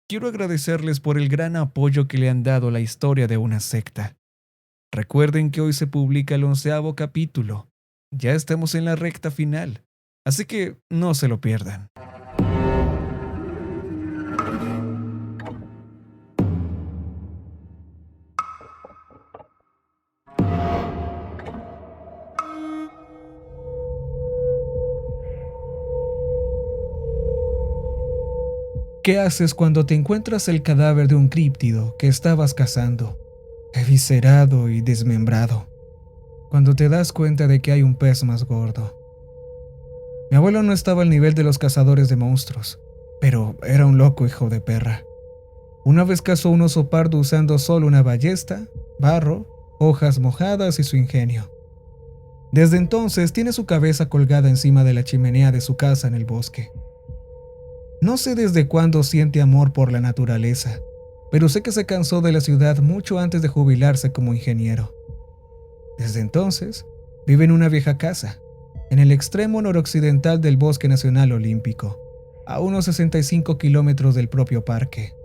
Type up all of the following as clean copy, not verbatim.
quiero agradecerles por el gran apoyo que le han dado a la historia de una secta. Recuerden que hoy se publica el 11º capítulo. Ya estamos en la recta final, así que no se lo pierdan. ¿Qué haces cuando te encuentras el cadáver de un críptido que estabas cazando, eviscerado y desmembrado? Cuando te das cuenta de que hay un pez más gordo. Mi abuelo no estaba al nivel de los cazadores de monstruos, pero era un loco hijo de perra. Una vez cazó un oso pardo usando solo una ballesta, barro, hojas mojadas y su ingenio. Desde entonces tiene su cabeza colgada encima de la chimenea de su casa en el bosque. No sé desde cuándo siente amor por la naturaleza, pero sé que se cansó de la ciudad mucho antes de jubilarse como ingeniero. Desde entonces, vive en una vieja casa, en el extremo noroccidental del Bosque Nacional Olímpico, a unos 65 kilómetros del propio parque.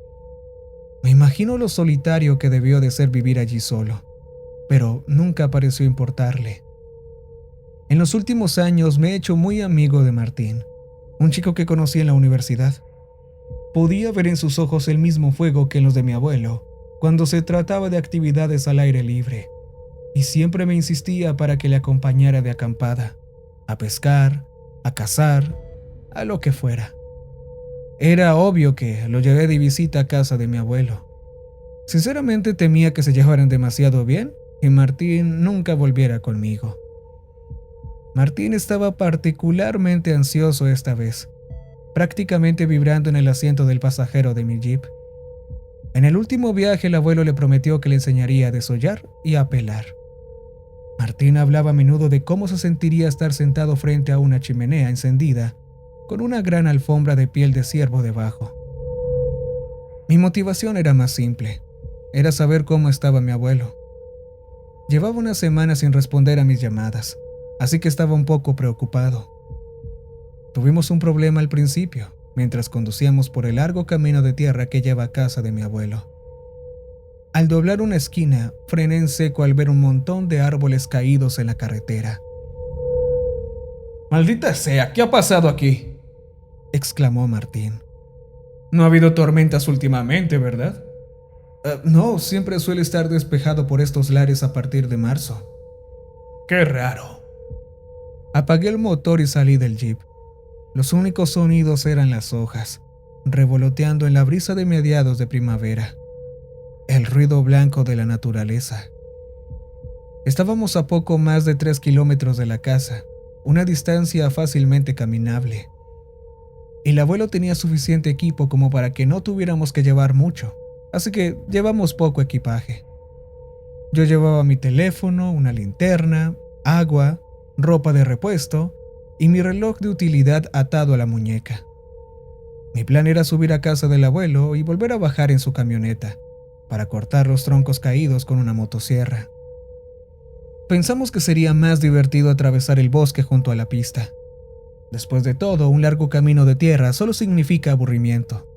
Me imagino lo solitario que debió de ser vivir allí solo, pero nunca pareció importarle. En los últimos años me he hecho muy amigo de Martín, un chico que conocí en la universidad. Podía ver en sus ojos el mismo fuego que en los de mi abuelo, cuando se trataba de actividades al aire libre, y siempre me insistía para que le acompañara de acampada, a pescar, a cazar, a lo que fuera. Era obvio que lo llevé de visita a casa de mi abuelo. Sinceramente temía que se llevaran demasiado bien y Martín nunca volviera conmigo. Martín estaba particularmente ansioso esta vez, prácticamente vibrando en el asiento del pasajero de mi jeep. En el último viaje el abuelo le prometió que le enseñaría a desollar y a pelar. Martín hablaba a menudo de cómo se sentiría estar sentado frente a una chimenea encendida, con una gran alfombra de piel de ciervo debajo. Mi motivación era más simple, era saber cómo estaba mi abuelo. Llevaba una semana sin responder a mis llamadas, así que estaba un poco preocupado. Tuvimos un problema al principio, mientras conducíamos por el largo camino de tierra que lleva a casa de mi abuelo. Al doblar una esquina, frené en seco al ver un montón de árboles caídos en la carretera. «¡Maldita sea! ¿Qué ha pasado aquí?», exclamó Martín. «No ha habido tormentas últimamente, ¿verdad?». No, siempre suele estar despejado por estos lares a partir de marzo. «Qué raro». Apagué el motor y salí del jeep. Los únicos sonidos eran las hojas, revoloteando en la brisa de mediados de primavera. El ruido blanco de la naturaleza. Estábamos a poco más de 3 kilómetros de la casa, una distancia fácilmente caminable. El abuelo tenía suficiente equipo como para que no tuviéramos que llevar mucho, así que llevamos poco equipaje. Yo llevaba mi teléfono, una linterna, agua, ropa de repuesto y mi reloj de utilidad atado a la muñeca. Mi plan era subir a casa del abuelo y volver a bajar en su camioneta, para cortar los troncos caídos con una motosierra. Pensamos que sería más divertido atravesar el bosque junto a la pista. Después de todo, un largo camino de tierra solo significa aburrimiento.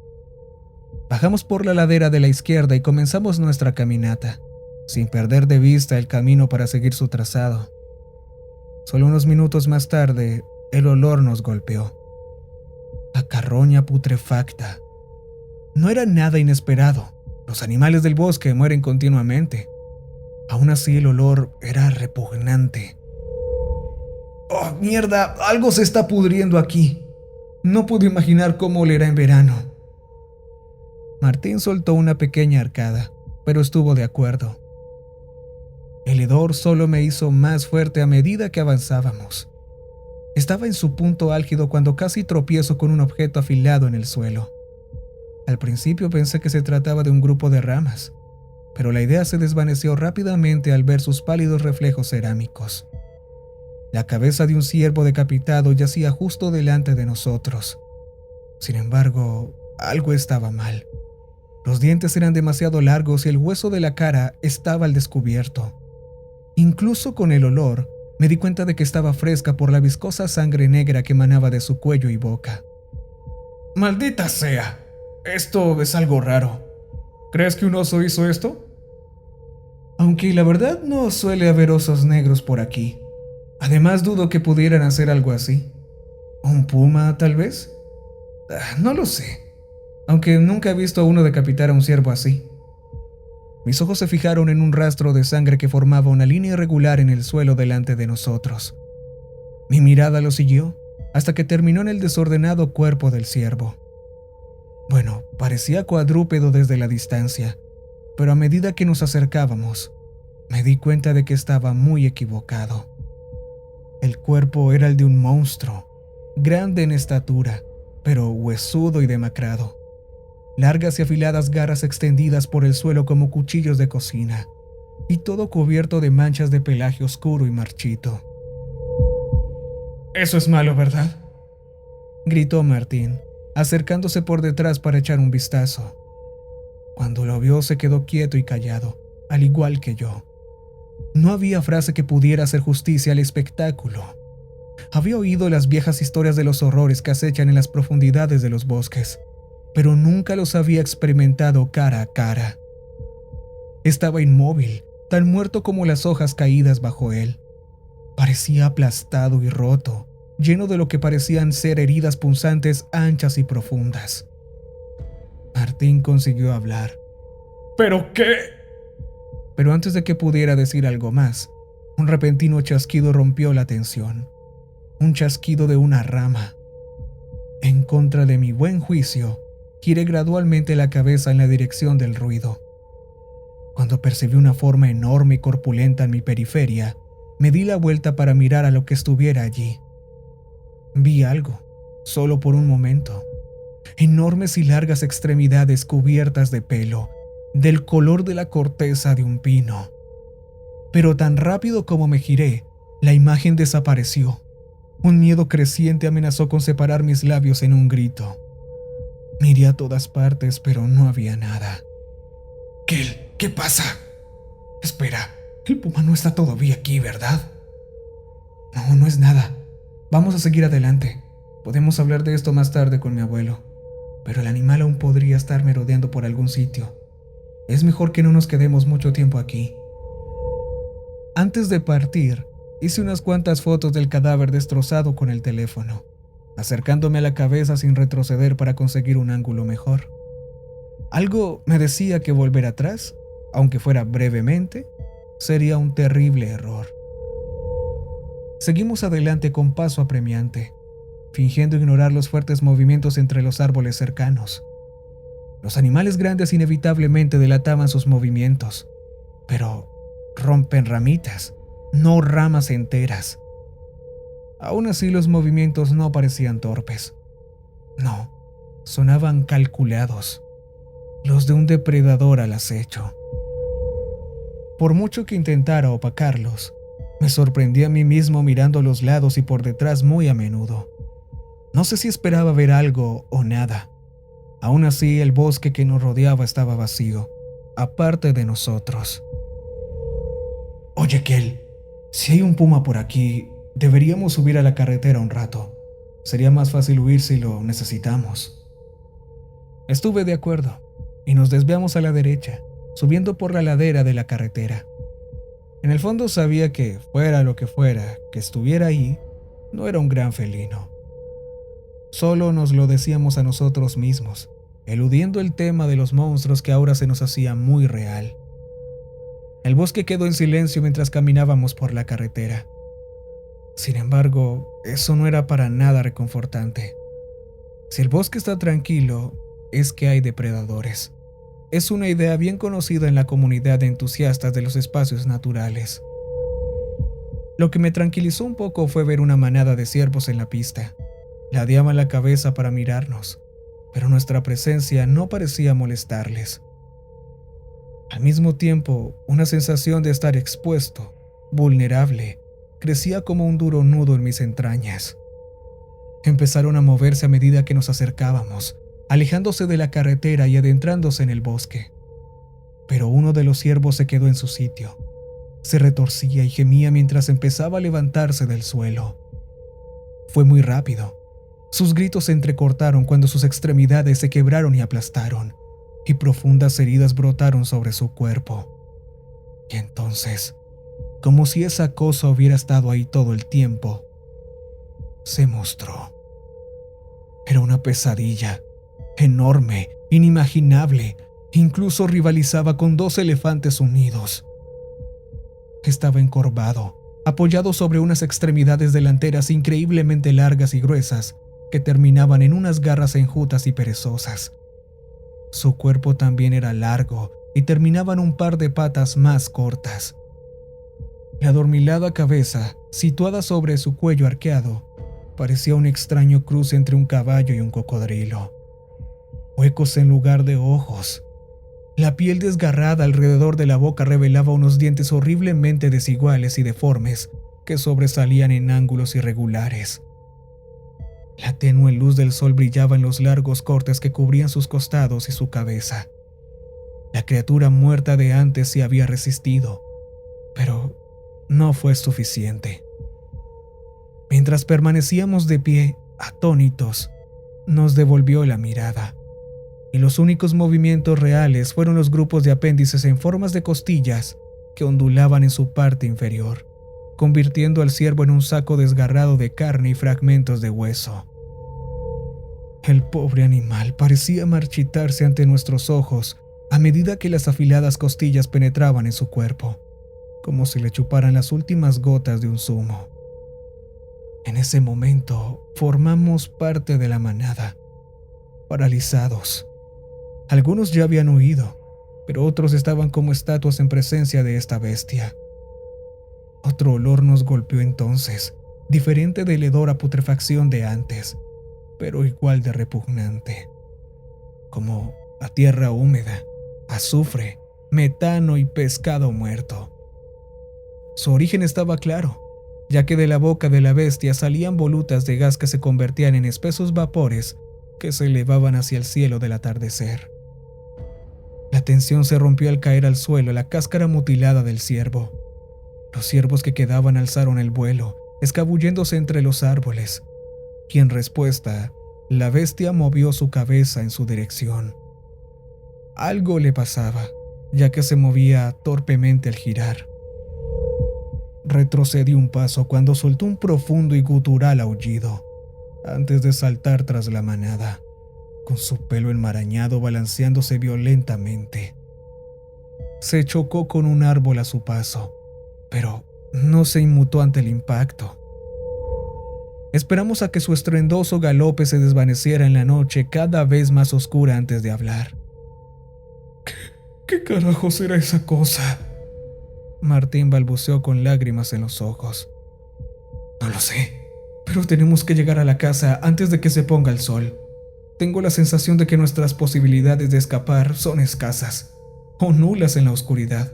Bajamos por la ladera de la izquierda y comenzamos nuestra caminata, sin perder de vista el camino para seguir su trazado. Solo unos minutos más tarde, el olor nos golpeó. A carroña putrefacta. No era nada inesperado. Los animales del bosque mueren continuamente. Aún así, el olor era repugnante. «¡Oh, mierda! Algo se está pudriendo aquí. No puedo imaginar cómo olerá en verano». Martín soltó una pequeña arcada, pero estuvo de acuerdo. El hedor solo me hizo más fuerte a medida que avanzábamos. Estaba en su punto álgido cuando casi tropiezo con un objeto afilado en el suelo. Al principio pensé que se trataba de un grupo de ramas, pero la idea se desvaneció rápidamente al ver sus pálidos reflejos cerámicos. La cabeza de un ciervo decapitado yacía justo delante de nosotros. Sin embargo, algo estaba mal. Los dientes eran demasiado largos y el hueso de la cara estaba al descubierto. Incluso con el olor, me di cuenta de que estaba fresca por la viscosa sangre negra que emanaba de su cuello y boca. «¡Maldita sea! Esto es algo raro. ¿Crees que un oso hizo esto? Aunque la verdad no suele haber osos negros por aquí. Además dudo que pudieran hacer algo así. ¿Un puma, tal vez? No lo sé. Aunque nunca he visto a uno decapitar a un ciervo así. Mis ojos se fijaron en un rastro de sangre que formaba una línea irregular en el suelo delante de nosotros. Mi mirada lo siguió hasta que terminó en el desordenado cuerpo del ciervo. Bueno, parecía cuadrúpedo desde la distancia, pero a medida que nos acercábamos, me di cuenta de que estaba muy equivocado. El cuerpo era el de un monstruo, grande en estatura, pero huesudo y demacrado. Largas y afiladas garras extendidas por el suelo como cuchillos de cocina, y todo cubierto de manchas de pelaje oscuro y marchito. Eso es malo, ¿verdad?, gritó Martín, acercándose por detrás para echar un vistazo. Cuando lo vio se quedó quieto y callado, al igual que yo. No había frase que pudiera hacer justicia al espectáculo. Había oído las viejas historias de los horrores que acechan en las profundidades de los bosques, pero nunca los había experimentado cara a cara. Estaba inmóvil, tan muerto como las hojas caídas bajo él. Parecía aplastado y roto, lleno de lo que parecían ser heridas punzantes anchas y profundas. Martín consiguió hablar. ¿Pero qué? Pero antes de que pudiera decir algo más, un repentino chasquido rompió la tensión. Un chasquido de una rama. En contra de mi buen juicio, giré gradualmente la cabeza en la dirección del ruido. Cuando percibí una forma enorme y corpulenta en mi periferia, me di la vuelta para mirar a lo que estuviera allí. Vi algo, solo por un momento. Enormes y largas extremidades cubiertas de pelo, del color de la corteza de un pino. Pero tan rápido como me giré, la imagen desapareció. Un miedo creciente amenazó con separar mis labios en un grito. Miré a todas partes, pero no había nada. Kel, ¿qué pasa? Espera, el puma no está todavía aquí, ¿verdad? No, no es nada. Vamos a seguir adelante. Podemos hablar de esto más tarde con mi abuelo, pero el animal aún podría estar merodeando por algún sitio. Es mejor que no nos quedemos mucho tiempo aquí. Antes de partir, hice unas cuantas fotos del cadáver destrozado con el teléfono, acercándome a la cabeza sin retroceder para conseguir un ángulo mejor. Algo me decía que volver atrás, aunque fuera brevemente, sería un terrible error. Seguimos adelante con paso apremiante, fingiendo ignorar los fuertes movimientos entre los árboles cercanos. Los animales grandes inevitablemente delataban sus movimientos, pero rompen ramitas, no ramas enteras. Aún así los movimientos no parecían torpes. No, sonaban calculados, los de un depredador al acecho. Por mucho que intentara opacarlos, me sorprendí a mí mismo mirando a los lados y por detrás muy a menudo. No sé si esperaba ver algo o nada. Aún así, el bosque que nos rodeaba estaba vacío, aparte de nosotros. Oye, Kel, si hay un puma por aquí, deberíamos subir a la carretera un rato. Sería más fácil huir si lo necesitamos. Estuve de acuerdo, y nos desviamos a la derecha, subiendo por la ladera de la carretera. En el fondo sabía que, fuera lo que fuera, que estuviera ahí, no era un gran felino. Solo nos lo decíamos a nosotros mismos, eludiendo el tema de los monstruos que ahora se nos hacía muy real. El bosque quedó en silencio mientras caminábamos por la carretera. Sin embargo, eso no era para nada reconfortante. Si el bosque está tranquilo, es que hay depredadores. Es una idea bien conocida en la comunidad de entusiastas de los espacios naturales. Lo que me tranquilizó un poco fue ver una manada de ciervos en la pista. Ladeaban la cabeza para mirarnos, pero nuestra presencia no parecía molestarles. Al mismo tiempo, una sensación de estar expuesto, vulnerable, crecía como un duro nudo en mis entrañas. Empezaron a moverse a medida que nos acercábamos, alejándose de la carretera y adentrándose en el bosque. Pero uno de los ciervos se quedó en su sitio. Se retorcía y gemía mientras empezaba a levantarse del suelo. Fue muy rápido. Sus gritos se entrecortaron cuando sus extremidades se quebraron y aplastaron, y profundas heridas brotaron sobre su cuerpo. Y entonces, como si esa cosa hubiera estado ahí todo el tiempo, se mostró. Era una pesadilla, enorme, inimaginable, incluso rivalizaba con 2 elefantes unidos. Estaba encorvado, apoyado sobre unas extremidades delanteras increíblemente largas y gruesas que terminaban en unas garras enjutas y perezosas. Su cuerpo también era largo y terminaba en un par de patas más cortas. La adormilada cabeza, situada sobre su cuello arqueado, parecía un extraño cruce entre un caballo y un cocodrilo. Huecos en lugar de ojos. La piel desgarrada alrededor de la boca revelaba unos dientes horriblemente desiguales y deformes que sobresalían en ángulos irregulares. La tenue luz del sol brillaba en los largos cortes que cubrían sus costados y su cabeza. La criatura muerta de antes sí había resistido, pero no fue suficiente. Mientras permanecíamos de pie, atónitos, nos devolvió la mirada, y los únicos movimientos reales fueron los grupos de apéndices en formas de costillas que ondulaban en su parte inferior, convirtiendo al ciervo en un saco desgarrado de carne y fragmentos de hueso. El pobre animal parecía marchitarse ante nuestros ojos a medida que las afiladas costillas penetraban en su cuerpo, como si le chuparan las últimas gotas de un zumo. En ese momento formamos parte de la manada, paralizados. Algunos ya habían huido, pero otros estaban como estatuas en presencia de esta bestia. Otro olor nos golpeó entonces, diferente del hedor a putrefacción de antes, pero igual de repugnante. Como a tierra húmeda, azufre, metano y pescado muerto. Su origen estaba claro, ya que de la boca de la bestia salían volutas de gas que se convertían en espesos vapores que se elevaban hacia el cielo del atardecer. La tensión se rompió al caer al suelo la cáscara mutilada del ciervo. Los ciervos que quedaban alzaron el vuelo, escabulléndose entre los árboles, y en respuesta, la bestia movió su cabeza en su dirección. Algo le pasaba, ya que se movía torpemente al girar. Retrocedió un paso cuando soltó un profundo y gutural aullido, antes de saltar tras la manada, con su pelo enmarañado balanceándose violentamente. Se chocó con un árbol a su paso, pero no se inmutó ante el impacto. Esperamos a que su estruendoso galope se desvaneciera en la noche cada vez más oscura antes de hablar. ¿Qué carajos era esa cosa?, Martín balbuceó con lágrimas en los ojos. No lo sé, pero tenemos que llegar a la casa antes de que se ponga el sol. Tengo la sensación de que nuestras posibilidades de escapar son escasas o nulas en la oscuridad.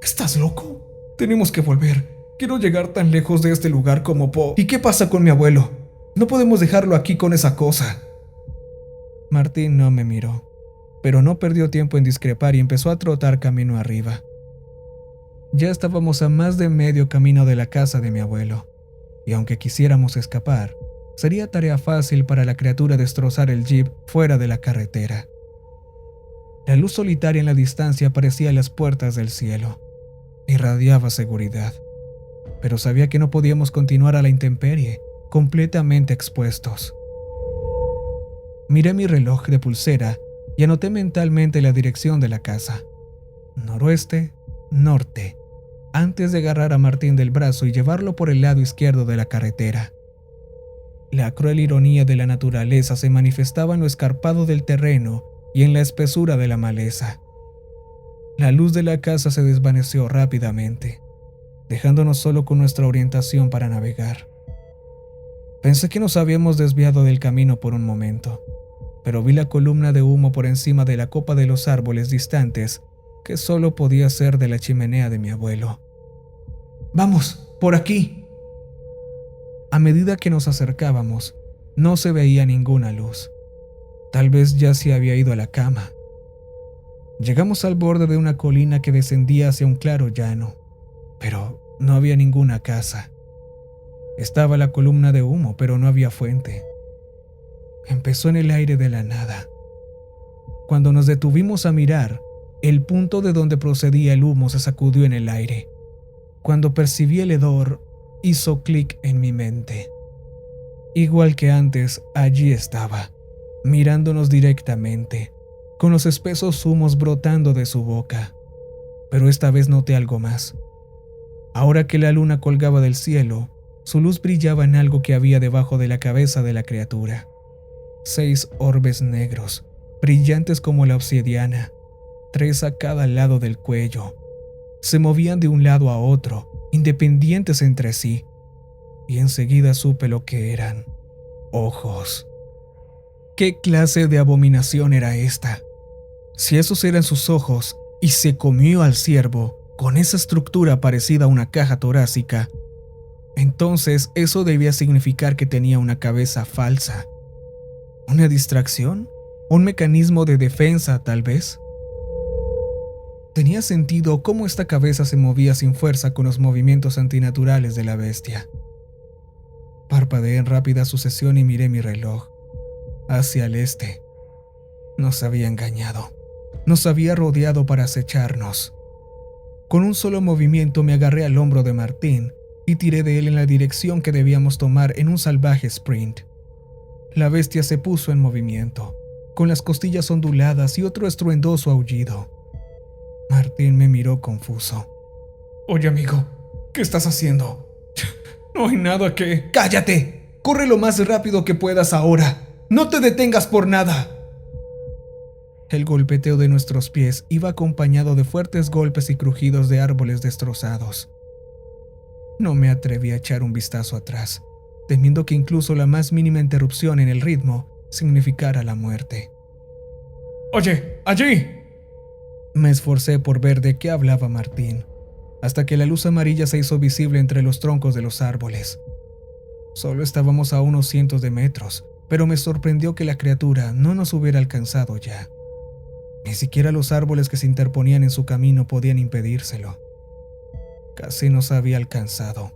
¿Estás loco? Tenemos que volver. Quiero llegar tan lejos de este lugar como puedo. ¿Y qué pasa con mi abuelo? No podemos dejarlo aquí con esa cosa. Martín no me miró, pero no perdió tiempo en discrepar y empezó a trotar camino arriba. Ya estábamos a más de medio camino de la casa de mi abuelo, y aunque quisiéramos escapar, sería tarea fácil para la criatura destrozar el jeep fuera de la carretera. La luz solitaria en la distancia aparecía a las puertas del cielo. Irradiaba seguridad, pero sabía que no podíamos continuar a la intemperie, completamente expuestos. Miré mi reloj de pulsera y anoté mentalmente la dirección de la casa. Noroeste, norte, antes de agarrar a Martín del brazo y llevarlo por el lado izquierdo de la carretera. La cruel ironía de la naturaleza se manifestaba en lo escarpado del terreno y en la espesura de la maleza. La luz de la casa se desvaneció rápidamente, dejándonos solo con nuestra orientación para navegar. Pensé que nos habíamos desviado del camino por un momento, pero vi la columna de humo por encima de la copa de los árboles distantes que solo podía ser de la chimenea de mi abuelo. ¡Vamos, por aquí! A medida que nos acercábamos, no se veía ninguna luz. Tal vez ya se había ido a la cama. Llegamos al borde de una colina que descendía hacia un claro llano, pero no había ninguna casa. Estaba la columna de humo, pero no había fuente. Empezó en el aire de la nada. Cuando nos detuvimos a mirar, el punto de donde procedía el humo se sacudió en el aire. Cuando percibí el hedor, hizo clic en mi mente. Igual que antes, allí estaba, mirándonos directamente, con los espesos humos brotando de su boca. Pero esta vez noté algo más. Ahora que la luna colgaba del cielo, su luz brillaba en algo que había debajo de la cabeza de la criatura. 6 orbes negros, brillantes como la obsidiana, 3 a cada lado del cuello. Se movían de un lado a otro, independientes entre sí, y enseguida supe lo que eran: ojos. ¿Qué clase de abominación era esta? Si esos eran sus ojos y se comió al ciervo con esa estructura parecida a una caja torácica, entonces eso debía significar que tenía una cabeza falsa. ¿Una distracción? ¿Un mecanismo de defensa, tal vez? Tenía sentido cómo esta cabeza se movía sin fuerza con los movimientos antinaturales de la bestia. Parpadeé en rápida sucesión y miré mi reloj. Hacia el este. Nos había engañado. Nos había rodeado para acecharnos. Con un solo movimiento me agarré al hombro de Martín y tiré de él en la dirección que debíamos tomar en un salvaje sprint. La bestia se puso en movimiento, con las costillas onduladas y otro estruendoso aullido. Martín me miró confuso. Oye, amigo, ¿qué estás haciendo? No hay nada que... ¡Cállate! ¡Corre lo más rápido que puedas ahora! ¡No te detengas por nada! El golpeteo de nuestros pies iba acompañado de fuertes golpes y crujidos de árboles destrozados. No me atreví a echar un vistazo atrás, temiendo que incluso la más mínima interrupción en el ritmo significara la muerte. ¡Oye, allí! Me esforcé por ver de qué hablaba Martín, hasta que la luz amarilla se hizo visible entre los troncos de los árboles. Solo estábamos a unos cientos de metros, pero me sorprendió que la criatura no nos hubiera alcanzado ya. Ni siquiera los árboles que se interponían en su camino podían impedírselo. Casi nos había alcanzado.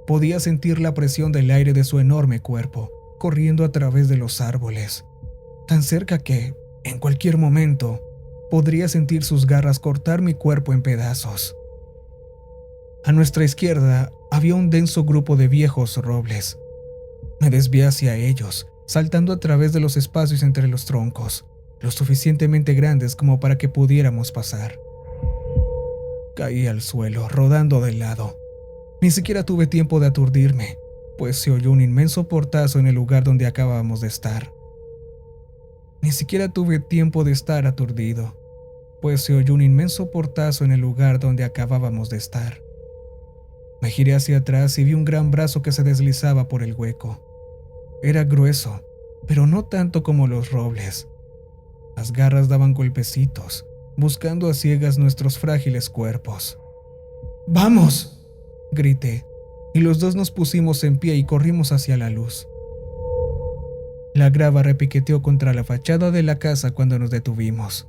Podía sentir la presión del aire de su enorme cuerpo, corriendo a través de los árboles, tan cerca que, en cualquier momento, podría sentir sus garras cortar mi cuerpo en pedazos. A nuestra izquierda había un denso grupo de viejos robles. Me desvié hacia ellos, saltando a través de los espacios entre los troncos, lo suficientemente grandes como para que pudiéramos pasar. Caí al suelo, rodando de lado. Ni siquiera tuve tiempo de aturdirme, pues se oyó un inmenso portazo en el lugar donde acabábamos de estar. Ni siquiera tuve tiempo de estar aturdido, pues se oyó un inmenso portazo en el lugar donde acabábamos de estar. Me giré hacia atrás y vi un gran brazo que se deslizaba por el hueco. Era grueso, pero no tanto como los robles. Las garras daban golpecitos, buscando a ciegas nuestros frágiles cuerpos. ¡Vamos!, grité, y los dos nos pusimos en pie y corrimos hacia la luz. La grava repiqueteó contra la fachada de la casa cuando nos detuvimos.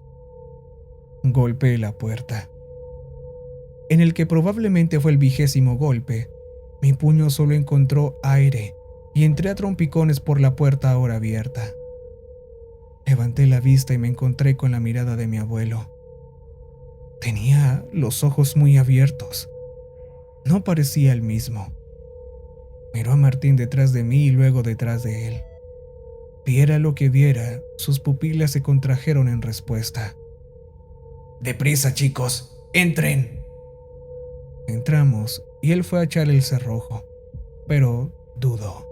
Golpeé la puerta. En el que probablemente fue el 20º golpe, mi puño solo encontró aire y entré a trompicones por la puerta ahora abierta. Levanté la vista y me encontré con la mirada de mi abuelo. Tenía los ojos muy abiertos. No parecía el mismo. Miró a Martín detrás de mí y luego detrás de él. Viera lo que viera, sus pupilas se contrajeron en respuesta. ¡Deprisa, chicos! ¡Entren! Entramos y él fue a echar el cerrojo, pero dudó.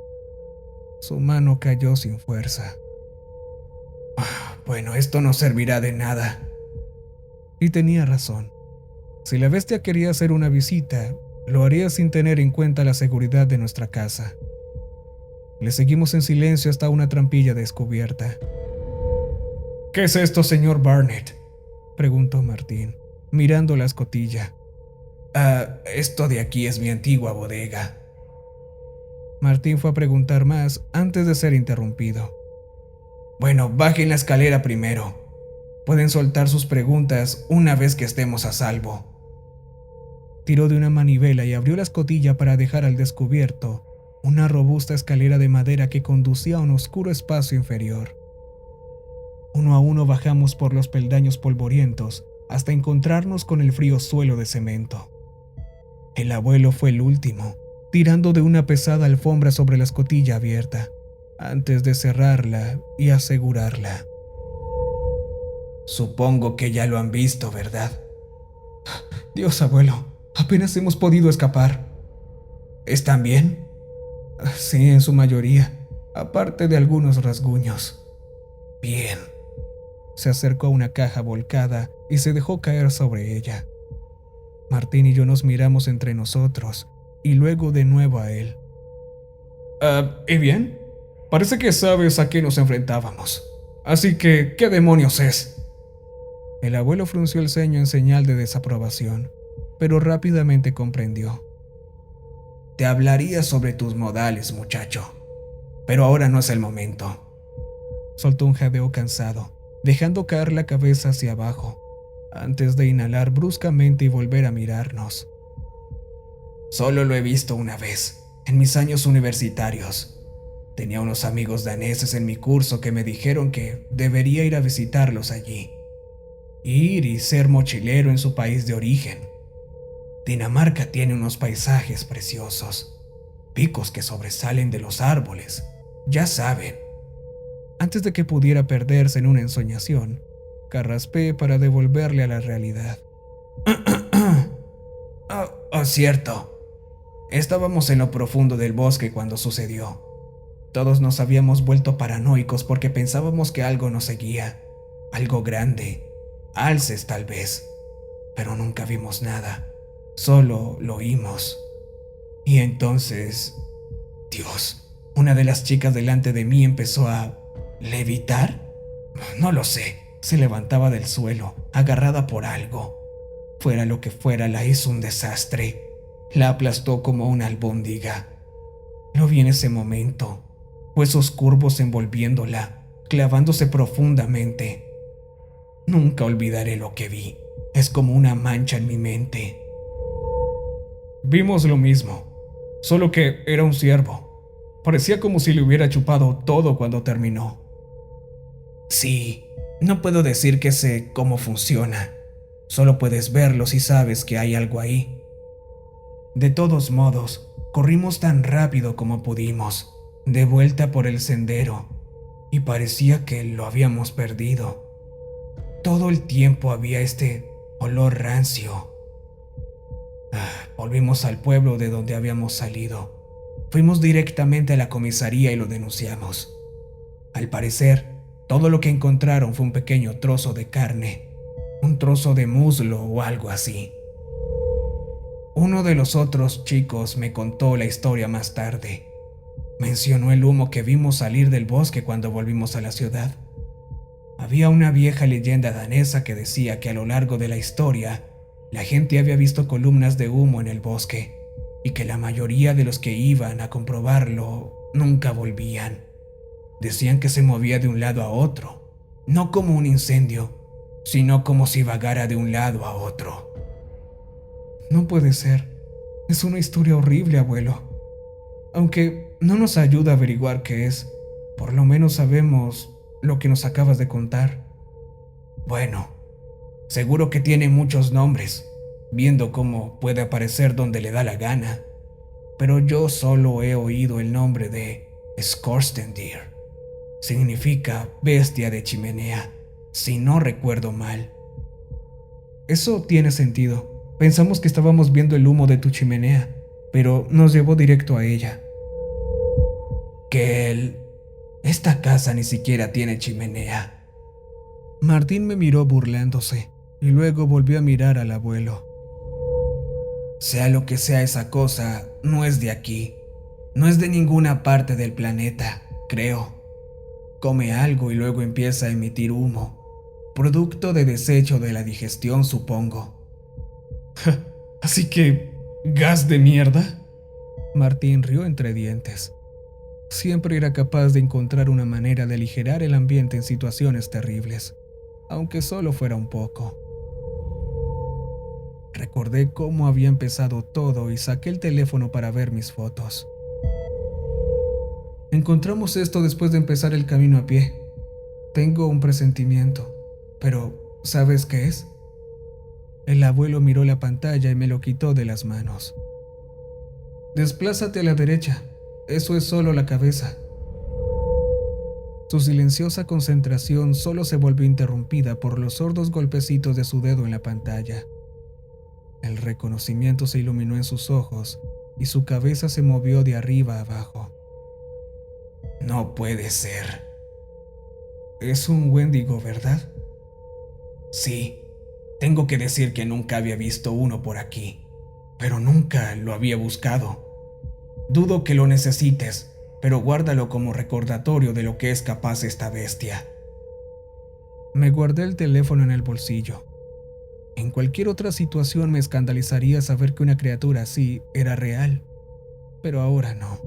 Su mano cayó sin fuerza. Bueno, esto no servirá de nada. Y tenía razón. Si la bestia quería hacer una visita, lo haría sin tener en cuenta la seguridad de nuestra casa. Le seguimos en silencio hasta una trampilla descubierta. ¿Qué es esto, señor Barnett?, preguntó Martín, mirando la escotilla. Esto de aquí es mi antigua bodega. Martín fue a preguntar más antes de ser interrumpido. Bueno, bajen la escalera primero. Pueden soltar sus preguntas una vez que estemos a salvo. Tiró de una manivela y abrió la escotilla para dejar al descubierto una robusta escalera de madera que conducía a un oscuro espacio inferior. Uno a uno bajamos por los peldaños polvorientos hasta encontrarnos con el frío suelo de cemento. El abuelo fue el último, tirando de una pesada alfombra sobre la escotilla abierta, antes de cerrarla y asegurarla. Supongo que ya lo han visto, ¿verdad? Dios, abuelo, apenas hemos podido escapar. ¿Están bien? Sí, en su mayoría, aparte de algunos rasguños. Bien. Se acercó a una caja volcada y se dejó caer sobre ella. Martín y yo nos miramos entre nosotros y luego de nuevo a él. ¿Y bien? Parece que sabes a qué nos enfrentábamos. Así que, ¿qué demonios es? El abuelo frunció el ceño en señal de desaprobación, pero rápidamente comprendió. Te hablaría sobre tus modales, muchacho, pero ahora no es el momento. Soltó un jadeo cansado, dejando caer la cabeza hacia abajo, antes de inhalar bruscamente y volver a mirarnos. Solo lo he visto una vez, en mis años universitarios. Tenía unos amigos daneses en mi curso que me dijeron que debería ir a visitarlos allí. Ir y ser mochilero en su país de origen. Dinamarca tiene unos paisajes preciosos, picos que sobresalen de los árboles, ya saben. Antes de que pudiera perderse en una ensoñación, carraspé para devolverle a la realidad. Cierto. Estábamos en lo profundo del bosque cuando sucedió. Todos nos habíamos vuelto paranoicos porque pensábamos que algo nos seguía, algo grande, alces tal vez, pero nunca vimos nada, solo lo oímos. Y entonces, Dios, una de las chicas delante de mí empezó a ¿levitar? No lo sé, se levantaba del suelo, agarrada por algo. Fuera lo que fuera, la hizo un desastre. La aplastó como una albóndiga. Lo vi en ese momento, huesos curvos envolviéndola, clavándose profundamente. Nunca olvidaré lo que vi. Es como una mancha en mi mente. Vimos lo mismo, solo que era un ciervo. Parecía como si le hubiera chupado todo cuando terminó. Sí, no puedo decir que sé cómo funciona. Solo puedes verlo si sabes que hay algo ahí. De todos modos, corrimos tan rápido como pudimos, de vuelta por el sendero, y parecía que lo habíamos perdido. Todo el tiempo había este olor rancio. Volvimos al pueblo de donde habíamos salido. Fuimos directamente a la comisaría y lo denunciamos. Al parecer, todo lo que encontraron fue un pequeño trozo de carne, un trozo de muslo o algo así. Uno de los otros chicos me contó la historia más tarde. Mencionó el humo que vimos salir del bosque cuando volvimos a la ciudad. Había una vieja leyenda danesa que decía que a lo largo de la historia, la gente había visto columnas de humo en el bosque y que la mayoría de los que iban a comprobarlo nunca volvían. Decían que se movía de un lado a otro, no como un incendio, sino como si vagara de un lado a otro. No puede ser. Es una historia horrible, abuelo. Aunque no nos ayuda a averiguar qué es, por lo menos sabemos lo que nos acabas de contar. Bueno, seguro que tiene muchos nombres, viendo cómo puede aparecer donde le da la gana, pero yo solo he oído el nombre de Skorstendir. Significa bestia de chimenea, si no recuerdo mal. Eso tiene sentido. Pensamos que estábamos viendo el humo de tu chimenea, pero nos llevó directo a ella. Esta casa ni siquiera tiene chimenea. Martín me miró burlándose y luego volvió a mirar al abuelo. Sea lo que sea esa cosa, no es de aquí. No es de ninguna parte del planeta, creo. Come algo y luego empieza a emitir humo. Producto de desecho de la digestión, supongo. ¿Así que gas de mierda? Martín rió entre dientes. Siempre era capaz de encontrar una manera de aligerar el ambiente en situaciones terribles, aunque solo fuera un poco. Recordé cómo había empezado todo y saqué el teléfono para ver mis fotos. Encontramos esto después de empezar el camino a pie. Tengo un presentimiento, pero ¿sabes qué es? El abuelo miró la pantalla y me lo quitó de las manos. Desplázate a la derecha, eso es solo la cabeza. Su silenciosa concentración solo se volvió interrumpida por los sordos golpecitos de su dedo en la pantalla. El reconocimiento se iluminó en sus ojos y su cabeza se movió de arriba a abajo. No puede ser. Es un Wendigo, ¿verdad? Sí, tengo que decir que nunca había visto uno por aquí, pero nunca lo había buscado. Dudo que lo necesites, pero guárdalo como recordatorio de lo que es capaz esta bestia. Me guardé el teléfono en el bolsillo. En cualquier otra situación me escandalizaría saber que una criatura así era real, pero ahora no.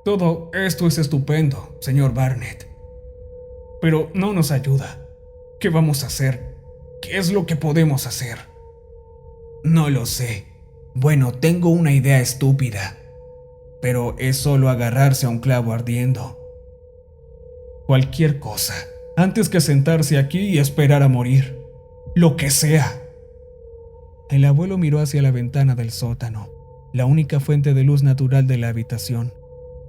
Todo esto es estupendo, señor Barnett, pero no nos ayuda. ¿Qué vamos a hacer? ¿Qué es lo que podemos hacer? No lo sé. Bueno, tengo una idea estúpida, pero es solo agarrarse a un clavo ardiendo. Cualquier cosa, antes que sentarse aquí y esperar a morir. Lo que sea. El abuelo miró hacia la ventana del sótano, la única fuente de luz natural de la habitación,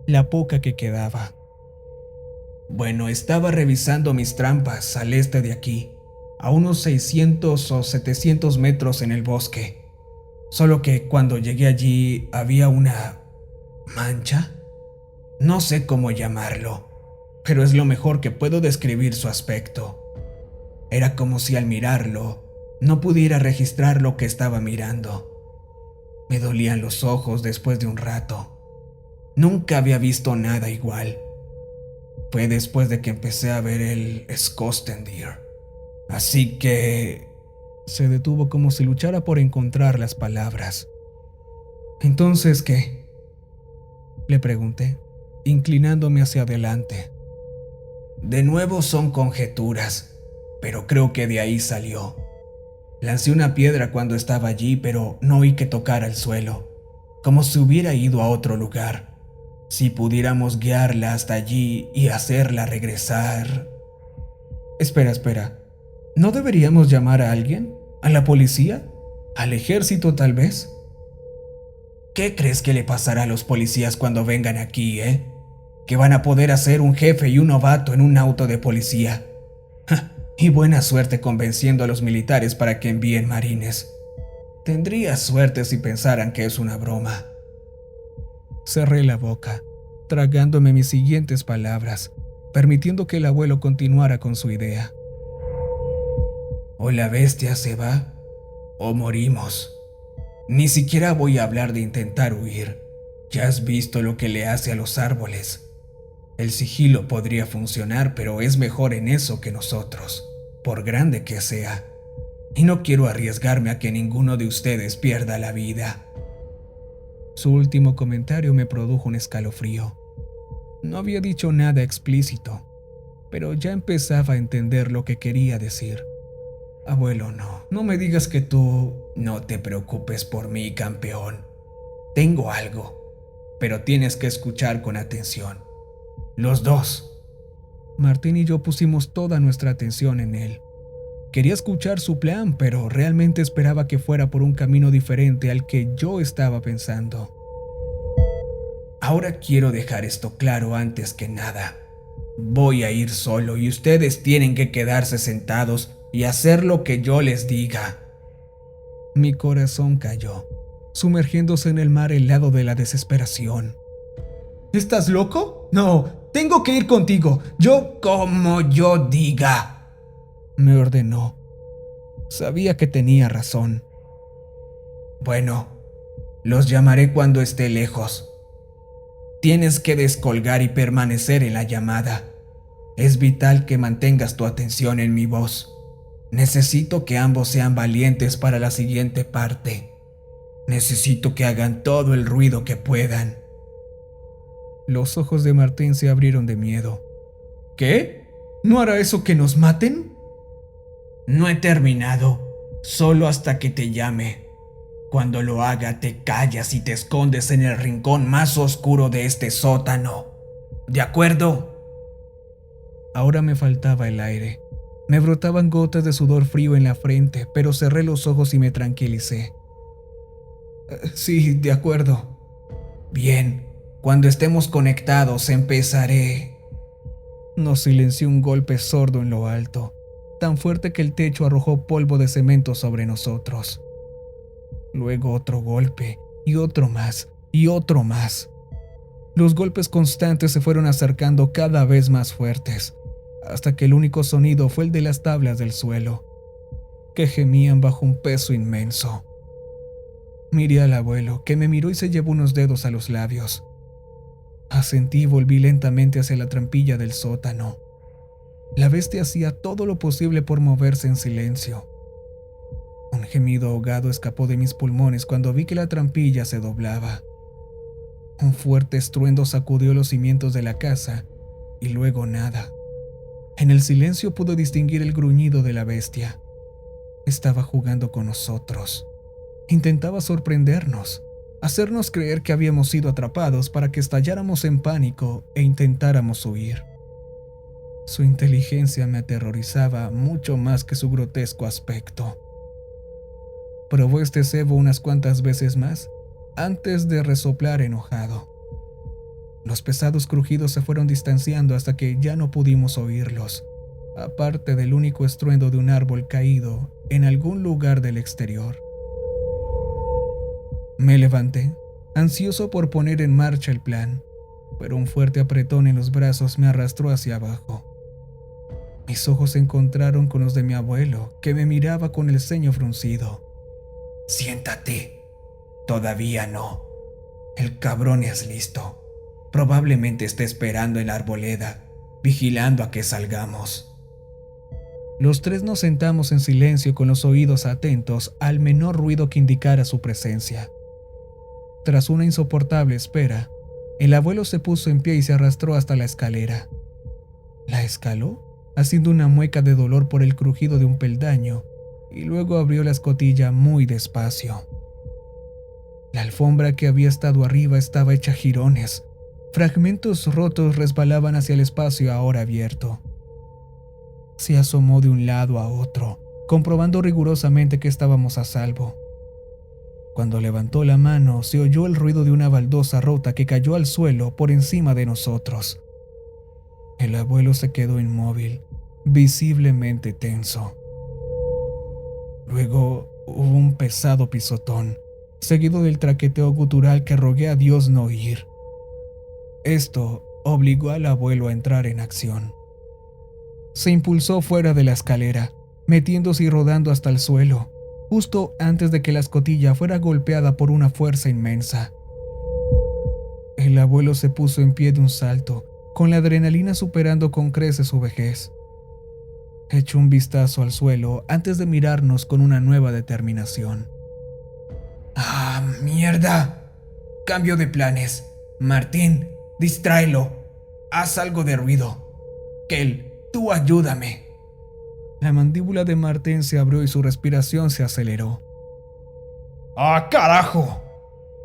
la poca que quedaba. Bueno, estaba revisando mis trampas al este de aquí, a unos 600 o 700 metros en el bosque. Solo que cuando llegué allí había una mancha. No sé cómo llamarlo, pero es lo mejor que puedo describir su aspecto. Era como si al mirarlo no pudiera registrar lo que estaba mirando. Me dolían los ojos después de un rato. Nunca había visto nada igual. Fue después de que empecé a ver el Skostendir. Así que... Se detuvo como si luchara por encontrar las palabras. ¿Entonces qué? Le pregunté, inclinándome hacia adelante. De nuevo son conjeturas, pero creo que de ahí salió. Lancé una piedra cuando estaba allí, pero no oí que tocara el suelo, como si hubiera ido a otro lugar. Si pudiéramos guiarla hasta allí y hacerla regresar... Espera. ¿No deberíamos llamar a alguien? ¿A la policía? ¿Al ejército tal vez? ¿Qué crees que le pasará a los policías cuando vengan aquí, ¿Que van a poder hacer un jefe y un novato en un auto de policía? Y buena suerte convenciendo a los militares para que envíen marines. Tendría suerte si pensaran que es una broma. Cerré la boca, tragándome mis siguientes palabras, permitiendo que el abuelo continuara con su idea. O la bestia se va, o morimos. Ni siquiera voy a hablar de intentar huir. Ya has visto lo que le hace a los árboles. El sigilo podría funcionar, pero es mejor en eso que nosotros, por grande que sea. Y no quiero arriesgarme a que ninguno de ustedes pierda la vida. Su último comentario me produjo un escalofrío. No había dicho nada explícito, pero ya empezaba a entender lo que quería decir. Abuelo, no me digas que tú... No te preocupes por mí, campeón. Tengo algo, pero tienes que escuchar con atención. Los dos. Martín y yo pusimos toda nuestra atención en él. Quería escuchar su plan, pero realmente esperaba que fuera por un camino diferente al que yo estaba pensando. Ahora quiero dejar esto claro antes que nada. Voy a ir solo y ustedes tienen que quedarse sentados y hacer lo que yo les diga. Mi corazón cayó, sumergiéndose en el mar helado de la desesperación. ¿Estás loco? No, tengo que ir contigo. Como yo diga, me ordenó. Sabía que tenía razón. Bueno, los llamaré cuando esté lejos. Tienes que descolgar y permanecer en la llamada. Es vital que mantengas tu atención en mi voz. Necesito que ambos sean valientes para la siguiente parte. Necesito que hagan todo el ruido que puedan. Los ojos de Martín se abrieron de miedo. ¿Qué? ¿No hará eso que nos maten? No he terminado, solo hasta que te llame. Cuando lo haga, te callas y te escondes en el rincón más oscuro de este sótano. ¿De acuerdo? Ahora me faltaba el aire. Me brotaban gotas de sudor frío en la frente, pero cerré los ojos y me tranquilicé. Sí, de acuerdo. Bien, cuando estemos conectados empezaré. Nos silenció un golpe sordo en lo alto, tan fuerte que el techo arrojó polvo de cemento sobre nosotros. Luego otro golpe, y otro más, y otro más. Los golpes constantes se fueron acercando cada vez más fuertes, hasta que el único sonido fue el de las tablas del suelo, que gemían bajo un peso inmenso. Miré al abuelo, que me miró y se llevó unos dedos a los labios. Asentí y volví lentamente hacia la trampilla del sótano. La bestia hacía todo lo posible por moverse en silencio. Un gemido ahogado escapó de mis pulmones cuando vi que la trampilla se doblaba. Un fuerte estruendo sacudió los cimientos de la casa, y luego nada. En el silencio pude distinguir el gruñido de la bestia. Estaba jugando con nosotros. Intentaba sorprendernos, hacernos creer que habíamos sido atrapados para que estalláramos en pánico e intentáramos huir. Su inteligencia me aterrorizaba mucho más que su grotesco aspecto. Probó este cebo unas cuantas veces más antes de resoplar enojado. Los pesados crujidos se fueron distanciando hasta que ya no pudimos oírlos, aparte del único estruendo de un árbol caído en algún lugar del exterior. Me levanté, ansioso por poner en marcha el plan, pero un fuerte apretón en los brazos me arrastró hacia abajo. Mis ojos se encontraron con los de mi abuelo, que me miraba con el ceño fruncido. Siéntate. Todavía no. El cabrón es listo. Probablemente esté esperando en la arboleda, vigilando a que salgamos. Los tres nos sentamos en silencio con los oídos atentos al menor ruido que indicara su presencia. Tras una insoportable espera, el abuelo se puso en pie y se arrastró hasta la escalera. La escaló, haciendo una mueca de dolor por el crujido de un peldaño, y luego abrió la escotilla muy despacio. La alfombra que había estado arriba estaba hecha jirones. Fragmentos rotos resbalaban hacia el espacio ahora abierto. Se asomó de un lado a otro, comprobando rigurosamente que estábamos a salvo. Cuando levantó la mano, se oyó el ruido de una baldosa rota que cayó al suelo por encima de nosotros. El abuelo se quedó inmóvil, visiblemente tenso. Luego hubo un pesado pisotón, seguido del traqueteo gutural que rogué a Dios no oír. Esto obligó al abuelo a entrar en acción. Se impulsó fuera de la escalera, metiéndose y rodando hasta el suelo, justo antes de que la escotilla fuera golpeada por una fuerza inmensa. El abuelo se puso en pie de un salto, con la adrenalina superando con creces su vejez. Echó un vistazo al suelo antes de mirarnos con una nueva determinación. ¡Ah, mierda! Cambio de planes. Martín, distráelo. Haz algo de ruido. Kel, tú ayúdame. La mandíbula de Martín se abrió y su respiración se aceleró. ¡Ah, carajo!,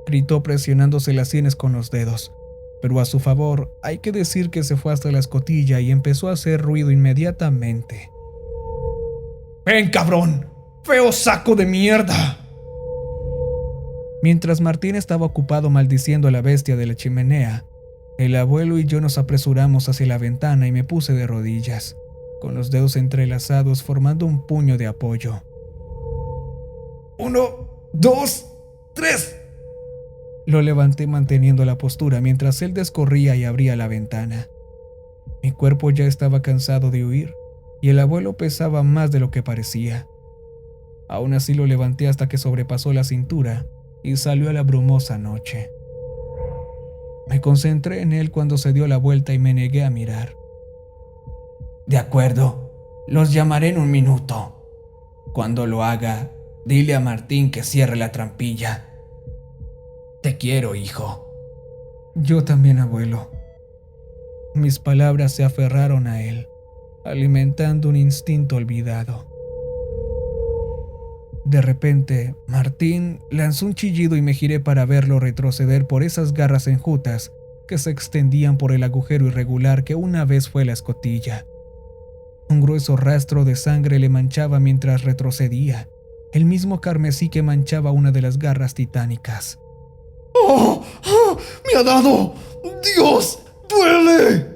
gritó presionándose las sienes con los dedos. Pero a su favor, hay que decir que se fue hasta la escotilla y empezó a hacer ruido inmediatamente. ¡Ven, cabrón! ¡Feo saco de mierda! Mientras Martín estaba ocupado maldiciendo a la bestia de la chimenea, el abuelo y yo nos apresuramos hacia la ventana y me puse de rodillas, con los dedos entrelazados formando un puño de apoyo. 1, 2, 3. Lo levanté manteniendo la postura mientras él descorría y abría la ventana. Mi cuerpo ya estaba cansado de huir y el abuelo pesaba más de lo que parecía. Aún así lo levanté hasta que sobrepasó la cintura y salió a la brumosa noche. Me concentré en él cuando se dio la vuelta y me negué a mirar. De acuerdo, los llamaré en un minuto. Cuando lo haga, dile a Martín que cierre la trampilla. Te quiero, hijo. Yo también, abuelo. Mis palabras se aferraron a él, alimentando un instinto olvidado. De repente, Martín lanzó un chillido y me giré para verlo retroceder por esas garras enjutas que se extendían por el agujero irregular que una vez fue la escotilla. Un grueso rastro de sangre le manchaba mientras retrocedía, el mismo carmesí que manchaba una de las garras titánicas. ¡Oh! ¡Oh! ¡Me ha dado! ¡Dios! ¡Duele!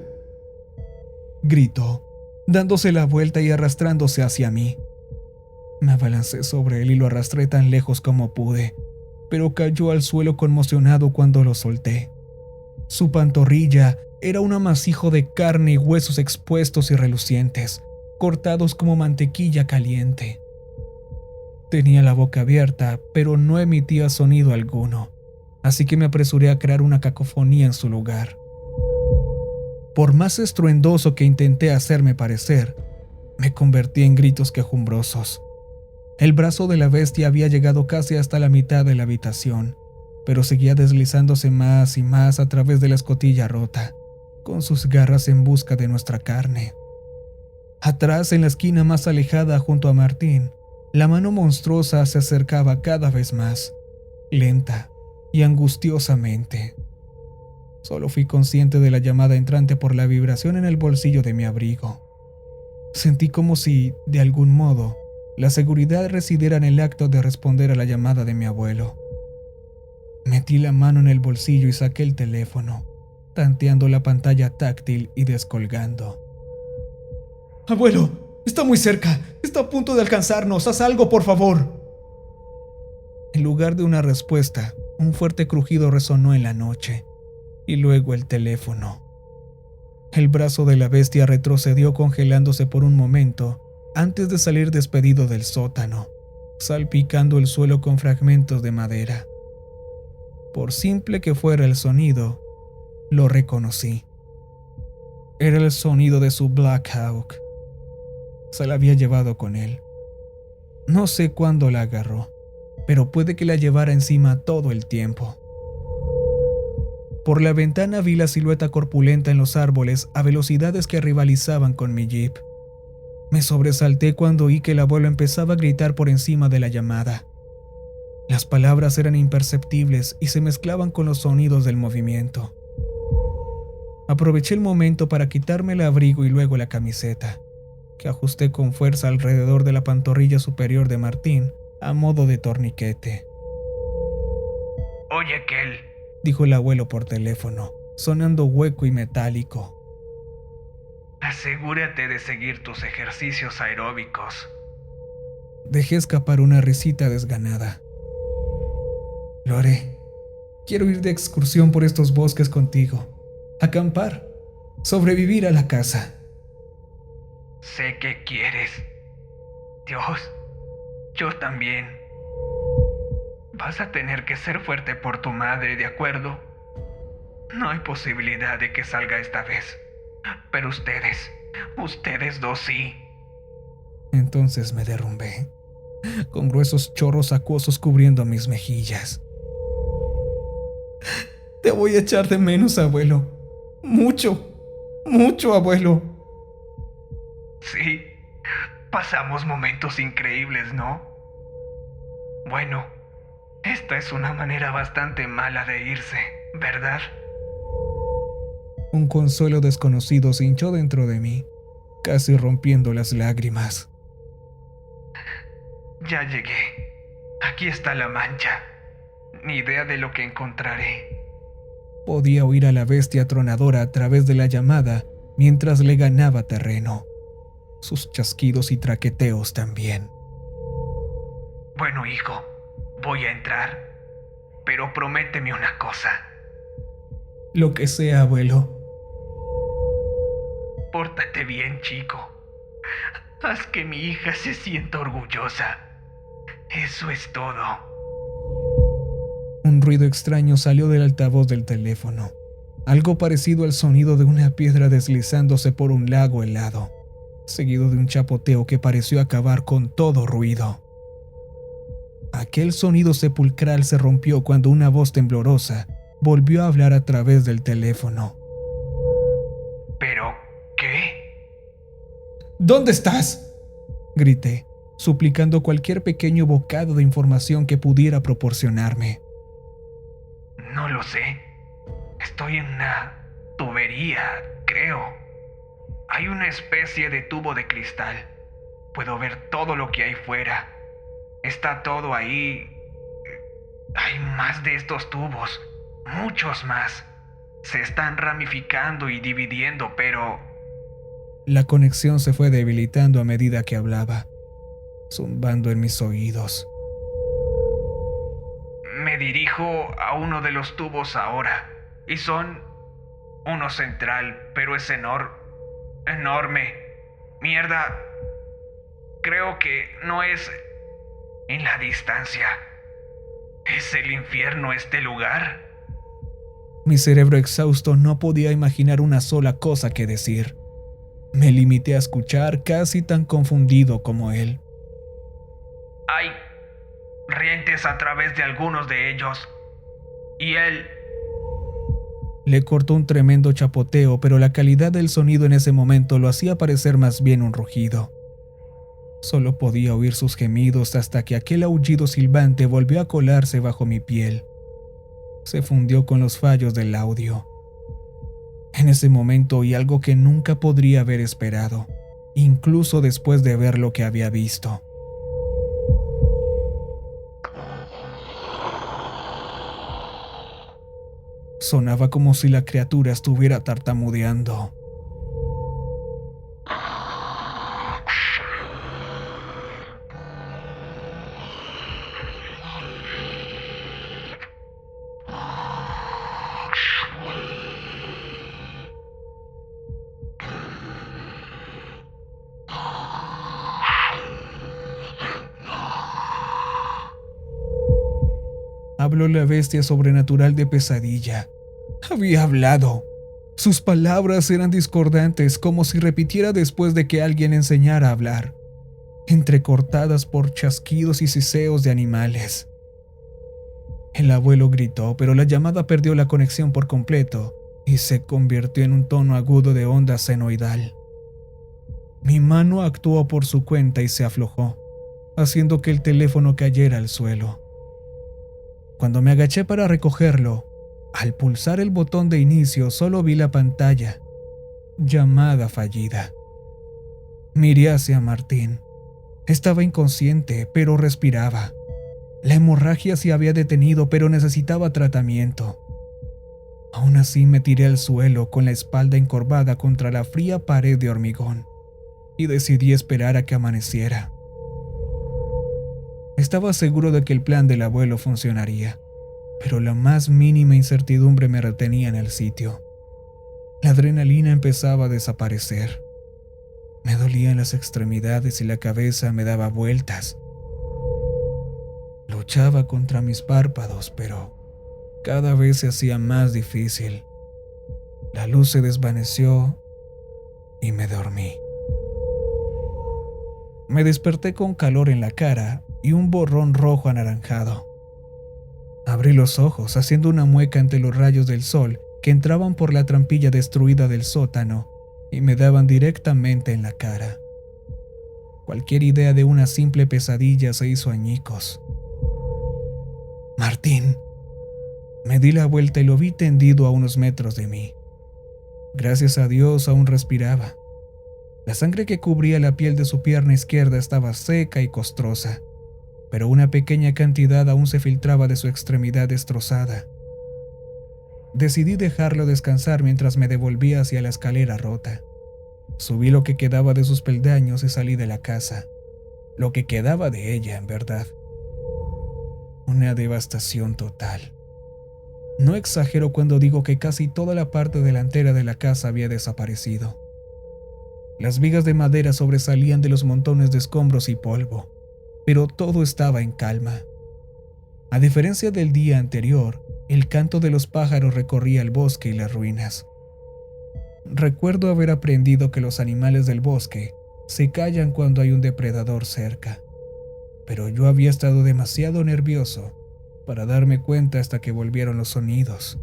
Gritó, dándose la vuelta y arrastrándose hacia mí. Me abalancé sobre él y lo arrastré tan lejos como pude, pero cayó al suelo conmocionado cuando lo solté. Su pantorrilla era un amasijo de carne y huesos expuestos y relucientes, cortados como mantequilla caliente. Tenía la boca abierta, pero no emitía sonido alguno, así que me apresuré a crear una cacofonía en su lugar. Por más estruendoso que intenté hacerme parecer, me convertí en gritos quejumbrosos. El brazo de la bestia había llegado casi hasta la mitad de la habitación, pero seguía deslizándose más y más a través de la escotilla rota, con sus garras en busca de nuestra carne. Atrás, en la esquina más alejada junto a Martín, la mano monstruosa se acercaba cada vez más, lenta y angustiosamente. Solo fui consciente de la llamada entrante por la vibración en el bolsillo de mi abrigo. Sentí como si, de algún modo, la seguridad residiera en el acto de responder a la llamada de mi abuelo. Metí la mano en el bolsillo y saqué el teléfono, tanteando la pantalla táctil y descolgando. ¡Abuelo! ¡Está muy cerca! ¡Está a punto de alcanzarnos! ¡Haz algo, por favor! En lugar de una respuesta, un fuerte crujido resonó en la noche, y luego el teléfono. El brazo de la bestia retrocedió congelándose por un momento antes de salir despedido del sótano, salpicando el suelo con fragmentos de madera. Por simple que fuera el sonido, lo reconocí. Era el sonido de su Black Hawk. Se la había llevado con él. No sé cuándo la agarró, pero puede que la llevara encima todo el tiempo. Por la ventana vi la silueta corpulenta en los árboles a velocidades que rivalizaban con mi jeep. Me sobresalté cuando oí que el abuelo empezaba a gritar por encima de la llamada. Las palabras eran imperceptibles y se mezclaban con los sonidos del movimiento. Aproveché el momento para quitarme el abrigo y luego la camiseta, que ajusté con fuerza alrededor de la pantorrilla superior de Martín a modo de torniquete. «Oye, Kel», dijo el abuelo por teléfono, sonando hueco y metálico. «asegúrate de seguir tus ejercicios aeróbicos». Dejé escapar una risita desganada. Lo haré. Quiero ir de excursión por estos bosques contigo. Acampar. Sobrevivir a la caza. Sé que quieres. Dios, yo también. Vas a tener que ser fuerte por tu madre, ¿de acuerdo? No hay posibilidad de que salga esta vez. Pero ustedes dos sí. Entonces me derrumbé, con gruesos chorros acuosos cubriendo mis mejillas. Te voy a echar de menos, abuelo. Mucho, mucho, abuelo. Sí, pasamos momentos increíbles, ¿no? Bueno, esta es una manera bastante mala de irse, ¿verdad? Un consuelo desconocido se hinchó dentro de mí, casi rompiendo las lágrimas. Ya llegué. Aquí está la mancha. Ni idea de lo que encontraré. Podía oír a la bestia atronadora a través de la llamada mientras le ganaba terreno. Sus chasquidos y traqueteos también. Bueno, hijo, voy a entrar. Pero prométeme una cosa. Lo que sea, abuelo. Pórtate bien, chico. Haz que mi hija se sienta orgullosa. Eso es todo. Un ruido extraño salió del altavoz del teléfono, algo parecido al sonido de una piedra deslizándose por un lago helado, seguido de un chapoteo que pareció acabar con todo ruido. Aquel sonido sepulcral se rompió cuando una voz temblorosa volvió a hablar a través del teléfono. ¿Pero qué? ¿Dónde estás?, grité, suplicando cualquier pequeño bocado de información que pudiera proporcionarme. No lo sé. Estoy en una tubería, creo. Hay una especie de tubo de cristal. Puedo ver todo lo que hay fuera. Está todo ahí. Hay más de estos tubos, muchos más. Se están ramificando y dividiendo, pero... La conexión se fue debilitando a medida que hablaba, zumbando en mis oídos. Me dirijo a uno de los tubos ahora, y son uno central, pero es enorme. Mierda, creo que no es en la distancia. ¿Es el infierno este lugar? Mi cerebro exhausto no podía imaginar una sola cosa que decir. Me limité a escuchar, casi tan confundido como él. Hay rientes a través de algunos de ellos. Y él... Le cortó un tremendo chapoteo, pero la calidad del sonido en ese momento lo hacía parecer más bien un rugido. Solo podía oír sus gemidos hasta que aquel aullido silbante volvió a colarse bajo mi piel. Se fundió con los fallos del audio. En ese momento oí algo que nunca podría haber esperado, incluso después de ver lo que había visto. Sonaba como si la criatura estuviera tartamudeando. Habló la bestia sobrenatural de Pesadilla. Había hablado. Sus palabras eran discordantes, como si repitiera después de que alguien enseñara a hablar, entrecortadas por chasquidos y siseos de animales. El abuelo gritó, pero la llamada perdió la conexión por completo y se convirtió en un tono agudo de onda senoidal. Mi mano actuó por su cuenta y se aflojó, haciendo que el teléfono cayera al suelo. Cuando me agaché para recogerlo, al pulsar el botón de inicio solo vi la pantalla. Llamada fallida. Miré hacia Martín. Estaba inconsciente, pero respiraba. La hemorragia se había detenido, pero necesitaba tratamiento. Aún así me tiré al suelo con la espalda encorvada contra la fría pared de hormigón y decidí esperar a que amaneciera. Estaba seguro de que el plan del abuelo funcionaría, pero la más mínima incertidumbre me retenía en el sitio. La adrenalina empezaba a desaparecer. Me dolían las extremidades y la cabeza me daba vueltas. Luchaba contra mis párpados, pero cada vez se hacía más difícil. La luz se desvaneció y me dormí. Me desperté con calor en la cara y un borrón rojo anaranjado. Abrí los ojos haciendo una mueca ante los rayos del sol que entraban por la trampilla destruida del sótano y me daban directamente en la cara. Cualquier idea de una simple pesadilla se hizo añicos. Martín. Me di la vuelta y lo vi tendido a unos metros de mí. Gracias a Dios aún respiraba. La sangre que cubría la piel de su pierna izquierda estaba seca y costrosa, pero una pequeña cantidad aún se filtraba de su extremidad destrozada. Decidí dejarlo descansar mientras me devolvía hacia la escalera rota. Subí lo que quedaba de sus peldaños y salí de la casa. Lo que quedaba de ella, en verdad. Una devastación total. No exagero cuando digo que casi toda la parte delantera de la casa había desaparecido. Las vigas de madera sobresalían de los montones de escombros y polvo, pero todo estaba en calma. A diferencia del día anterior, el canto de los pájaros recorría el bosque y las ruinas. Recuerdo haber aprendido que los animales del bosque se callan cuando hay un depredador cerca, pero yo había estado demasiado nervioso para darme cuenta hasta que volvieron los sonidos.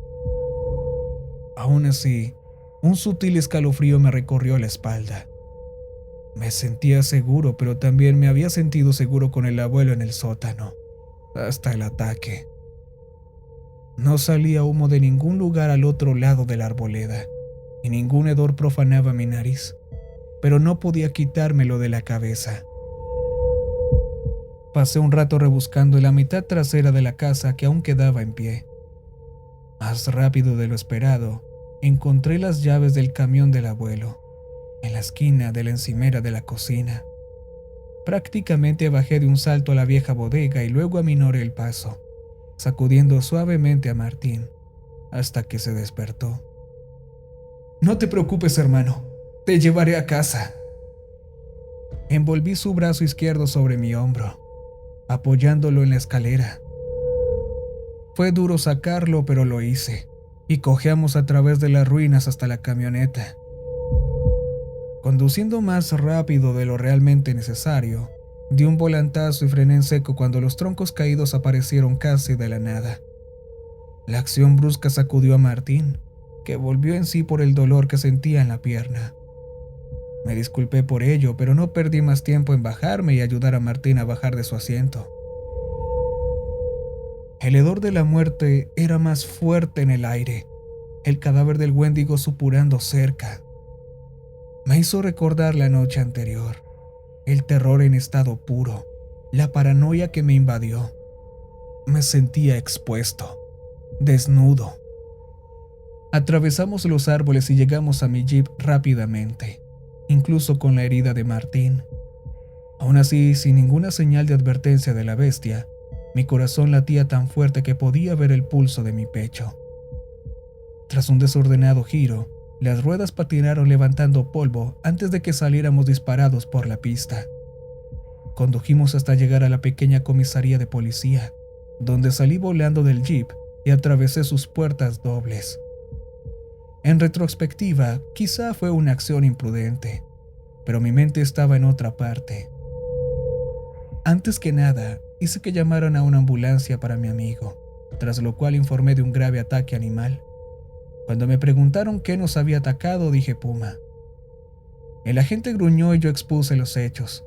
Aún así, un sutil escalofrío me recorrió la espalda. Me sentía seguro, pero también me había sentido seguro con el abuelo en el sótano, hasta el ataque. No salía humo de ningún lugar al otro lado de la arboleda, y ningún hedor profanaba mi nariz, pero no podía quitármelo de la cabeza. Pasé un rato rebuscando en la mitad trasera de la casa que aún quedaba en pie. Más rápido de lo esperado, encontré las llaves del camión del abuelo, en la esquina de la encimera de la cocina. Prácticamente bajé de un salto a la vieja bodega y luego aminoré el paso, sacudiendo suavemente a Martín, hasta que se despertó. «No te preocupes, hermano, te llevaré a casa». Envolví su brazo izquierdo sobre mi hombro, apoyándolo en la escalera. Fue duro sacarlo, pero lo hice, y cojeamos a través de las ruinas hasta la camioneta. Conduciendo más rápido de lo realmente necesario, di un volantazo y frené en seco cuando los troncos caídos aparecieron casi de la nada. La acción brusca sacudió a Martín, que volvió en sí por el dolor que sentía en la pierna. Me disculpé por ello, pero no perdí más tiempo en bajarme y ayudar a Martín a bajar de su asiento. El hedor de la muerte era más fuerte en el aire, el cadáver del Wendigo supurando cerca. Me hizo recordar la noche anterior, el terror en estado puro, la paranoia que me invadió. Me sentía expuesto, desnudo. Atravesamos los árboles y llegamos a mi jeep rápidamente, incluso con la herida de Martín. Aún así, sin ninguna señal de advertencia de la bestia, mi corazón latía tan fuerte que podía ver el pulso de mi pecho. Tras un desordenado giro, las ruedas patinaron levantando polvo antes de que saliéramos disparados por la pista. Condujimos hasta llegar a la pequeña comisaría de policía, donde salí volando del jeep y atravesé sus puertas dobles. En retrospectiva, quizá fue una acción imprudente, pero mi mente estaba en otra parte. Antes que nada, hice que llamaran a una ambulancia para mi amigo, tras lo cual informé de un grave ataque animal. Cuando me preguntaron qué nos había atacado, dije puma. El agente gruñó y yo expuse los hechos.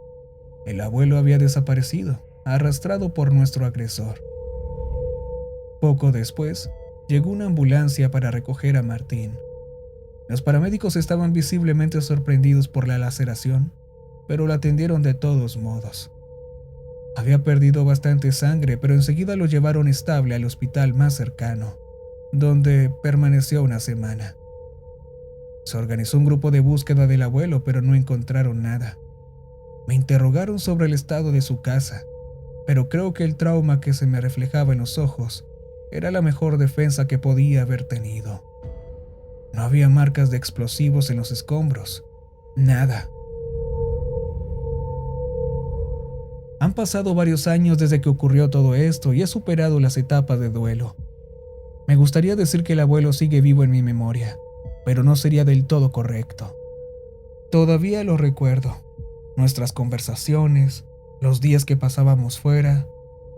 El abuelo había desaparecido, arrastrado por nuestro agresor. Poco después, llegó una ambulancia para recoger a Martín. Los paramédicos estaban visiblemente sorprendidos por la laceración, pero lo atendieron de todos modos. Había perdido bastante sangre, pero enseguida lo llevaron estable al hospital más cercano, donde permaneció una semana. Se organizó un grupo de búsqueda del abuelo, pero no encontraron nada. Me interrogaron sobre el estado de su casa, pero creo que el trauma que se me reflejaba en los ojos era la mejor defensa que podía haber tenido. No había marcas de explosivos en los escombros, nada. Han pasado varios años desde que ocurrió todo esto y he superado las etapas de duelo. Me gustaría decir que el abuelo sigue vivo en mi memoria, pero no sería del todo correcto. Todavía lo recuerdo, nuestras conversaciones, los días que pasábamos fuera,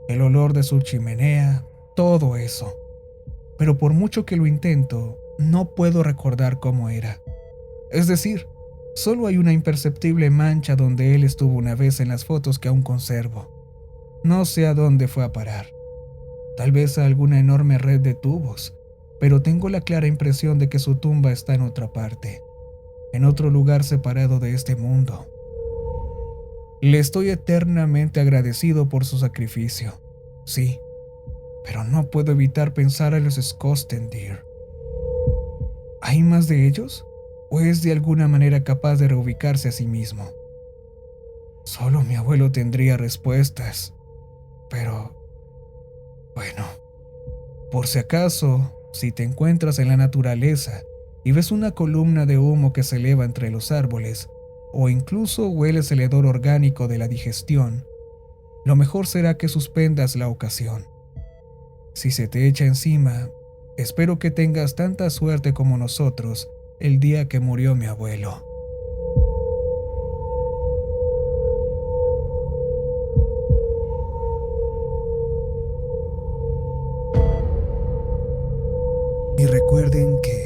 el olor de su chimenea, todo eso. Pero por mucho que lo intento, no puedo recordar cómo era. Es decir, solo hay una imperceptible mancha donde él estuvo una vez en las fotos que aún conservo. No sé a dónde fue a parar. Tal vez a alguna enorme red de tubos, pero tengo la clara impresión de que su tumba está en otra parte, en otro lugar separado de este mundo. Le estoy eternamente agradecido por su sacrificio, sí, pero no puedo evitar pensar en los Skostendir. ¿Hay más de ellos? ¿O es de alguna manera capaz de reubicarse a sí mismo? Solo mi abuelo tendría respuestas, pero... bueno, por si acaso, si te encuentras en la naturaleza y ves una columna de humo que se eleva entre los árboles, o incluso hueles el hedor orgánico de la digestión, lo mejor será que suspendas la ocasión. Si se te echa encima, espero que tengas tanta suerte como nosotros el día que murió mi abuelo. Y recuerden que